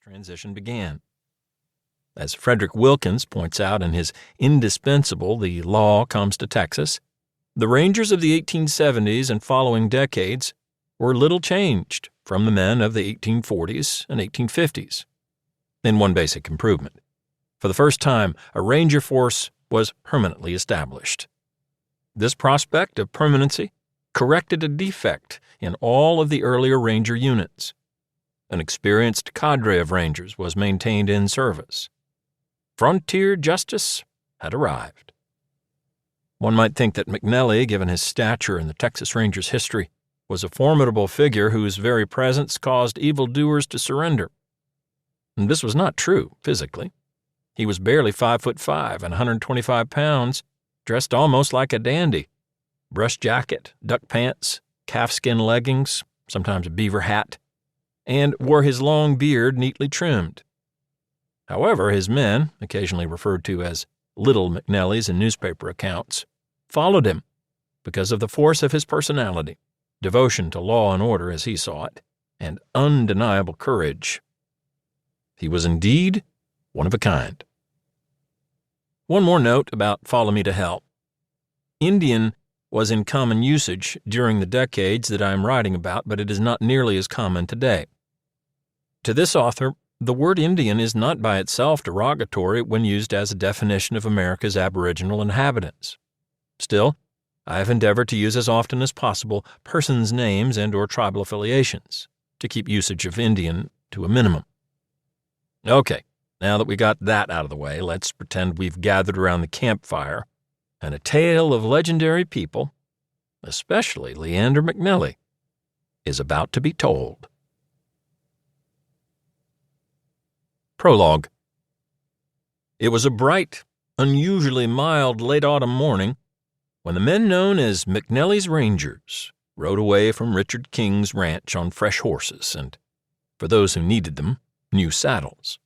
transition began. As Frederick Wilkins points out in his indispensable The Law Comes to Texas, the Rangers of the 1870s and following decades were little changed from the men of the 1840s and 1850s. In one basic improvement, for the first time, a Ranger force was permanently established. This prospect of permanency corrected a defect in all of the earlier Ranger units. An experienced cadre of Rangers was maintained in service. Frontier justice had arrived. One might think that McNelly, given his stature in the Texas Rangers' history, was a formidable figure whose very presence caused evildoers to surrender. And this was not true physically. He was barely 5'5" and 125 pounds, dressed almost like a dandy. Brush jacket, duck pants, calfskin leggings, sometimes a beaver hat, and wore his long beard neatly trimmed. However, his men, occasionally referred to as Little McNellys in newspaper accounts, followed him because of the force of his personality, devotion to law and order as he saw it, and undeniable courage. He was indeed one of a kind. One more note about Follow Me to Hell. Indian was in common usage during the decades that I am writing about, but it is not nearly as common today. To this author, the word Indian is not by itself derogatory when used as a definition of America's aboriginal inhabitants. Still, I have endeavored to use as often as possible persons' names and or tribal affiliations to keep usage of Indian to a minimum. Okay, now that we got that out of the way, let's pretend we've gathered around the campfire and a tale of legendary people, especially Leander McNelly, is about to be told. Prologue. It was a bright, unusually mild late autumn morning when the men known as McNellys Rangers rode away from Richard King's ranch on fresh horses and, for those who needed them, new saddles.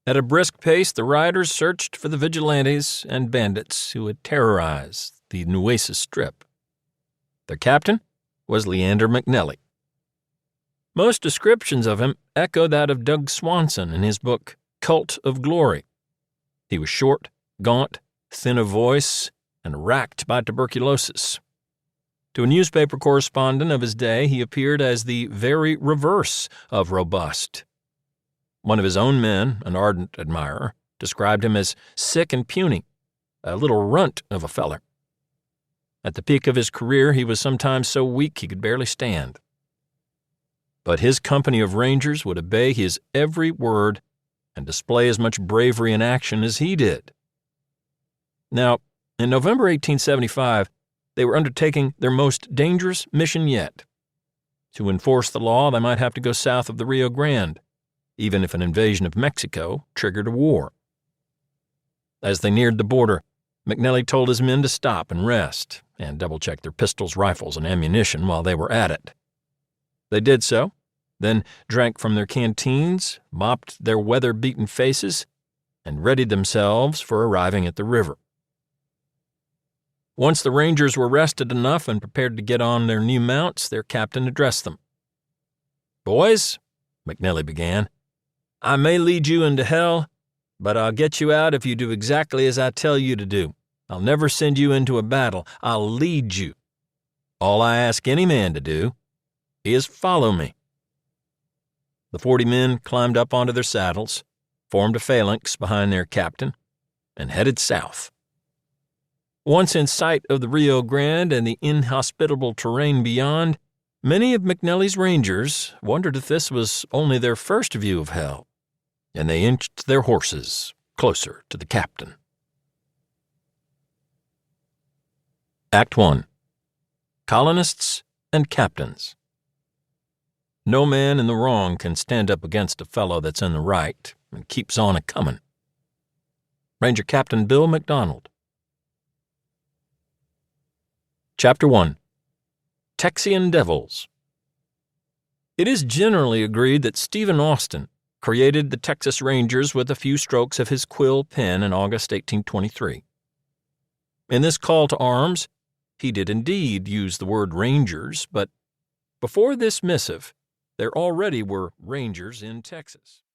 At a brisk pace, the riders searched for the vigilantes and bandits who had terrorized the Nueces Strip. Their captain was Leander McNelly. Most descriptions of him echo that of Doug Swanson in his book Cult of Glory. He was short, gaunt, thin of voice, and racked by tuberculosis. To a newspaper correspondent of his day, he appeared as the very reverse of robust. One of his own men, an ardent admirer, described him as sick and puny, a little runt of a feller. At the peak of his career, he was sometimes so weak he could barely stand. But his company of Rangers would obey his every word and display as much bravery in action as he did. Now, in November 1875, they were undertaking their most dangerous mission yet. To enforce the law, they might have to go south of the Rio Grande, even if an invasion of Mexico triggered a war. As they neared the border, McNelly told his men to stop and rest and double-check their pistols, rifles, and ammunition while they were at it. They did so, then drank from their canteens, mopped their weather-beaten faces, and readied themselves for arriving at the river. Once the Rangers were rested enough and prepared to get on their new mounts, their captain addressed them. "Boys," McNelly began, "I may lead you into hell, but I'll get you out if you do exactly as I tell you to do. I'll never send you into a battle. I'll lead you. All I ask any man to do is follow me." The 40 men climbed up onto their saddles, formed a phalanx behind their captain, and headed south. Once in sight of the Rio Grande and the inhospitable terrain beyond, many of McNellys Rangers wondered if this was only their first view of hell, and they inched their horses closer to the captain. Act 1. Colonists and Captains. No man in the wrong can stand up against a fellow that's in the right and keeps on a-comin'. Ranger Captain Bill McDonald. Chapter 1. Texian Devils. It is generally agreed that Stephen Austin created the Texas Rangers with a few strokes of his quill pen in August 1823. In this call to arms, he did indeed use the word Rangers, but before this missive, there already were Rangers in Texas.